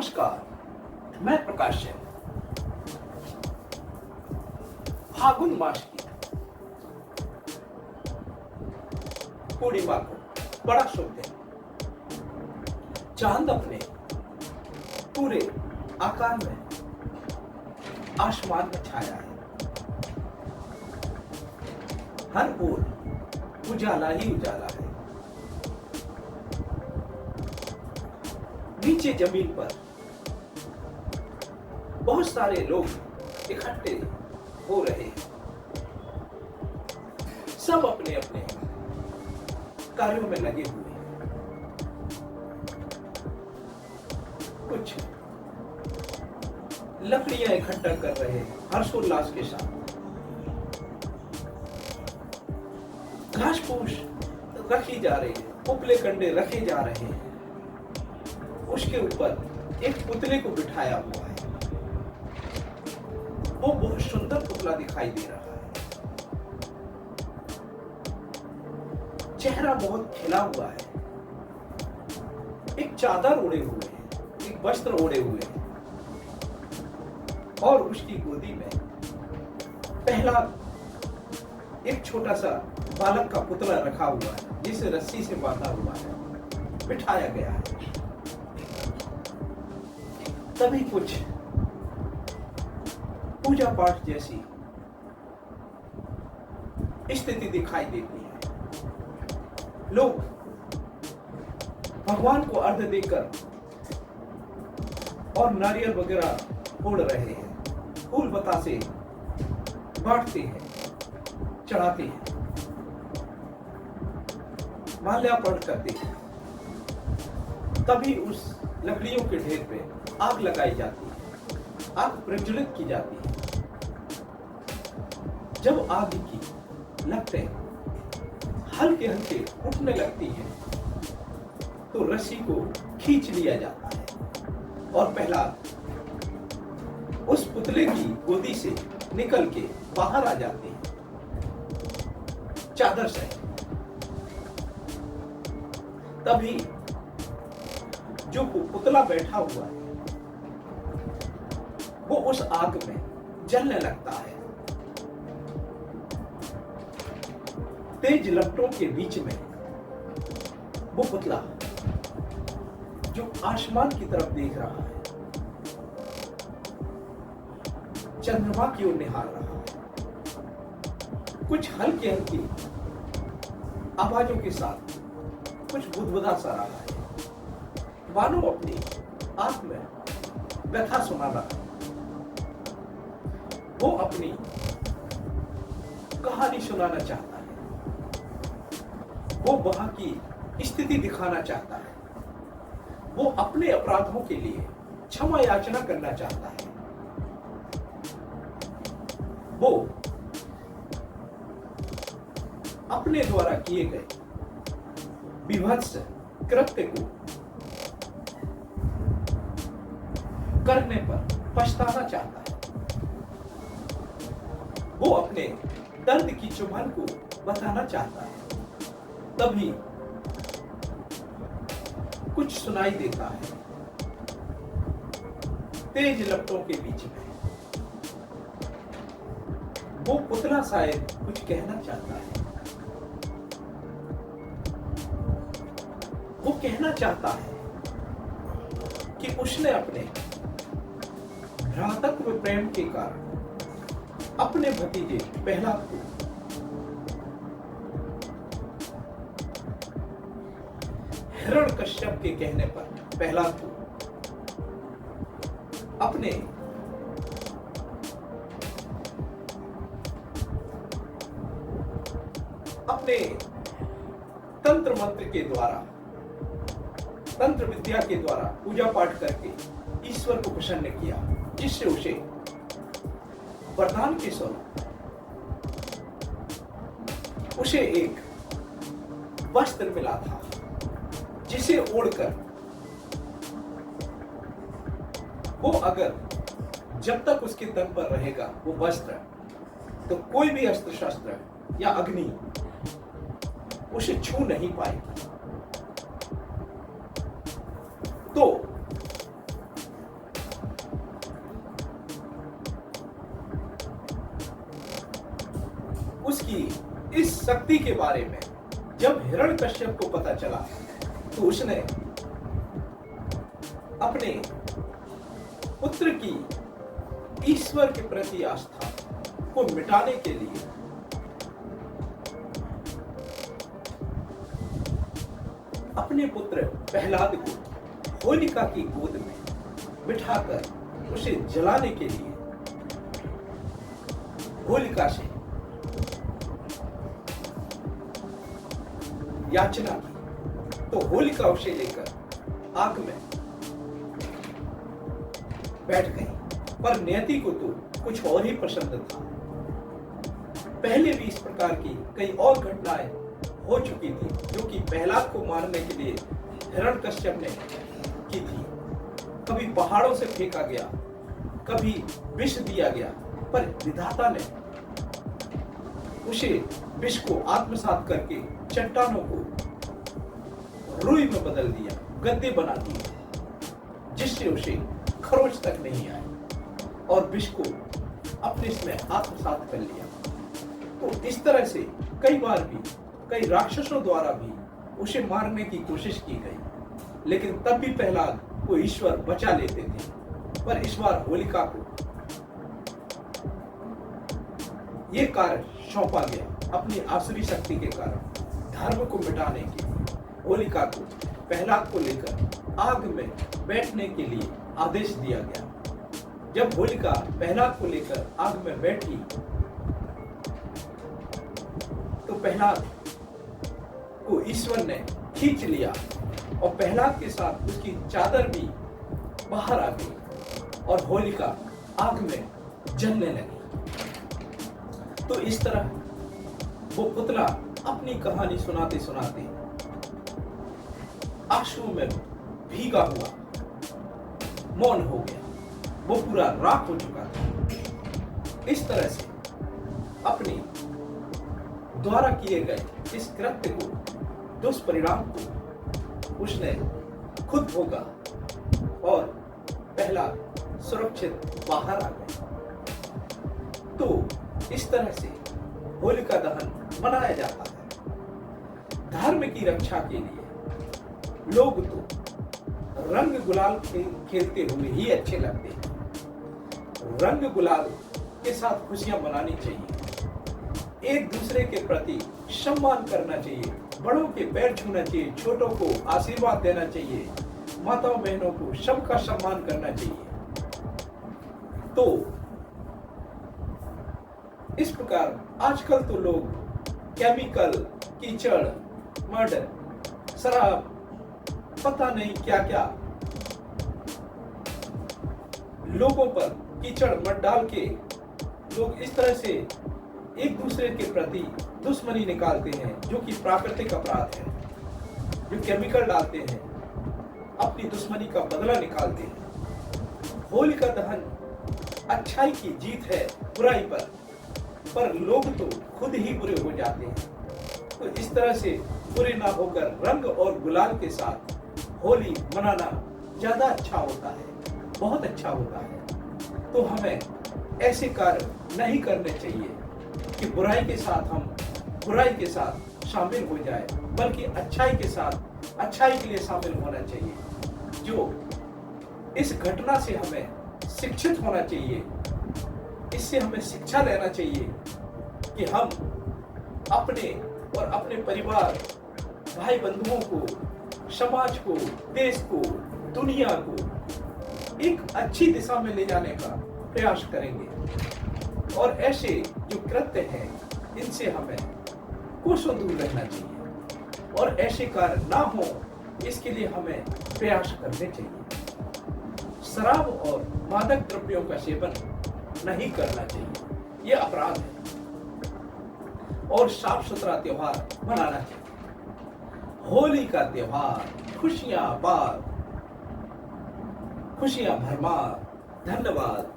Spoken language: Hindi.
नमस्कार, मैं प्रकाश जैन। फागुन मास की पूर्णिमा को बड़ा शुभ दिन। चांद अपने पूरे आकार में आसमान में छाया है। हर ओर उजाला ही उजाला है। नीचे जमीन पर बहुत सारे लोग इकट्ठे हो रहे हैं। सब अपने अपने कार्यों में लगे हुए हैं। कुछ लकड़ियां इकट्ठा कर रहे हैं हर्षोल्लास के साथ। घास फूस रखी जा रही है, उपले कंडे रखे जा रहे हैं। उसके ऊपर एक पुतले को बिठाया हुआ है। वो बहुत सुंदर पुतला दिखाई दे रहा है। चेहरा बहुत खिला हुआ है। एक चादर ओढ़े हुए हैं, एक वस्त्र ओढ़े हुए हैं और उसकी गोदी में पहला एक छोटा सा बालक का पुतला रखा हुआ है, जिसे रस्सी से बांधा हुआ है, बिठाया गया है। तभी कुछ पूजा पाठ जैसी स्थिति दिखाई देती है। लोग भगवान को अर्घ्य देकर और नारियल वगैरह फोड़ रहे हैं, फूल बतासे बांटते हैं, चढ़ाते हैं, माल्यार्पण करते हैं। तभी उस लकड़ियों के ढेर पे आग लगाई जाती है, आग प्रज्वलित की जाती है। जब आग की लपटें हल्के हल्के उठने लगती हैं, तो रस्सी को खींच लिया जाता है और पहला उस पुतले की गोदी से निकल के बाहर आ जाते हैं चादर से। तभी जो पुतला बैठा हुआ है वो उस आग में जलने लगता है। तेज लपटों के बीच में वो पुतला जो आसमान की तरफ देख रहा है, चंद्रमा की ओर निहार रहा है, कुछ हल्की हल्की आवाजों के साथ कुछ बुदबुदा सा रहा है, मानो अपनी आंख में व्यथा सुना रहा है। वो अपनी कहानी सुनाना चाहता है, वो वहां की स्थिति दिखाना चाहता है, वो अपने अपराधों के लिए क्षमा याचना करना चाहता है। वो अपने द्वारा किए गए विभत्स कृत्य को करने पर पछताना चाहता है। वो अपने दर्द की चुभन को बताना चाहता है। तभी कुछ सुनाई देता है तेज लपटों के बीच में। वो पुतला शायद कुछ कहना चाहता है। वो कहना चाहता है कि उसने अपने भ्रातृत्व प्रेम के कारण अपने भतीजे प्रहलाद को हिरण्यकश्यप के कहने पर प्रहलाद को अपने तंत्र मंत्र के द्वारा, तंत्र विद्या के द्वारा पूजा पाठ करके ईश्वर को प्रसन्न किया, जिससे उसे वरदान के स्वरूप उसे एक वस्त्र मिला था, जिसे ओढ़कर वो अगर जब तक उसके तन पर रहेगा वो वस्त्र, तो कोई भी अस्त्र शस्त्र या अग्नि उसे छू नहीं पाएगी। तो उसकी इस शक्ति के बारे में जब हिरण्यकश्यप को पता चला तो उसने अपने पुत्र की ईश्वर के प्रति आस्था को मिटाने के लिए अपने पुत्र प्रहलाद को होलिका की गोद में बिठाकर उसे जलाने के लिए होलिका से याचना की। तो होलिका उसे लेकर आग में बैठ गई, पर नियति को तो कुछ और ही पसंद था। पहले भी इस प्रकार की कई और घटनाएं हो चुकी थी जो कि प्रहलाद को मारने के लिए हिरण्यकश्यप ने की थी। कभी पहाड़ों से फेंका गया, कभी विष दिया गया, पर विधाता ने उसे विष को आत्मसात करके चट्टानों को रुई में बदल दिया, गद्दे बना दिए, जिससे उसे खरोच तक नहीं आए और विष को अपने इसमें आत्मसात कर लिया। तो इस तरह से कई बार भी कई राक्षसों द्वारा भी उसे मारने की कोशिश की गई, लेकिन तब भी प्रहलाद को ईश्वर बचा लेते थे। पर इस बार होलिका को यह कार्य सौंपा गया अपनी आसुरी शक्ति के कारण धर्म को मिटाने के लिए। होलिका को प्रहलाद को लेकर आग में बैठने के लिए आदेश दिया गया। जब होलिका प्रहलाद को लेकर आग में बैठी तो प्रहलाद को ईश्वर ने खींच लिया और प्रहलाद के साथ उसकी चादर भी बाहर आ गई और होलिका आग में जलने लगी। तो इस तरह वो पुतला अपनी कहानी सुनाते सुनाते आंसुओं में भीगा हुआ मौन हो गया। वो पूरा राख हो चुका था। इस तरह से अपने द्वारा किए गए इस कृत्य को, दुष्परिणाम को उसने खुद भोगा और पहला सुरक्षित बाहर आ गया। तो इस तरह से होलिका दहन मनाया जाता है। धर्म की रक्षा के लिए लोग तो रंग गुलाल खेलते हुए ही अच्छे लगते हैं। रंग गुलाल के साथ खुशियां मनानी चाहिए, एक दूसरे के प्रति सम्मान करना चाहिए, बड़ों के पैर छूना चाहिए, छोटों को आशीर्वाद देना चाहिए, माताओं बहनों को सबका सम्मान करना चाहिए। तो इस प्रकार आजकल तो लोग केमिकल, कीचड़, मर्डर, शराब, पता नहीं क्या क्या लोगों पर कीचड़ मत डाल के लोग इस तरह से एक दूसरे के प्रति दुश्मनी निकालते हैं, जो कि प्राकृतिक अपराध है। जो केमिकल डालते हैं, अपनी दुश्मनी का बदला निकालते हैं। होलिका दहन अच्छाई की जीत है बुराई पर लोग तो खुद ही बुरे हो जाते हैं। तो इस तरह से बुरे ना होकर रंग और गुलाल के साथ होली मनाना ज्यादा अच्छा होता है, बहुत अच्छा होता है। तो हमें ऐसे कार्य नहीं करने चाहिए कि बुराई के साथ हम बुराई के साथ शामिल हो जाए, बल्कि अच्छाई के साथ अच्छाई के लिए शामिल होना चाहिए। जो इस घटना से हमें शिक्षित होना चाहिए, इससे हमें शिक्षा लेना चाहिए कि हम अपने और अपने परिवार, भाई बंधुओं को, समाज को, देश को, दुनिया को एक अच्छी दिशा में ले जाने का प्रयास करेंगे। और ऐसे जो कृत्य हैं, इनसे हमें कोसों दूर रहना चाहिए और ऐसे कार्य ना हो, इसके लिए हमें प्रयास करने चाहिए। शराब और मादक द्रव्यों का सेवन नहीं करना चाहिए, यह अपराध है। और साफ सुथरा त्योहार मनाना चाहिए। होली का त्योहार, खुशियां बात, खुशियां भरमार। धन्यवाद।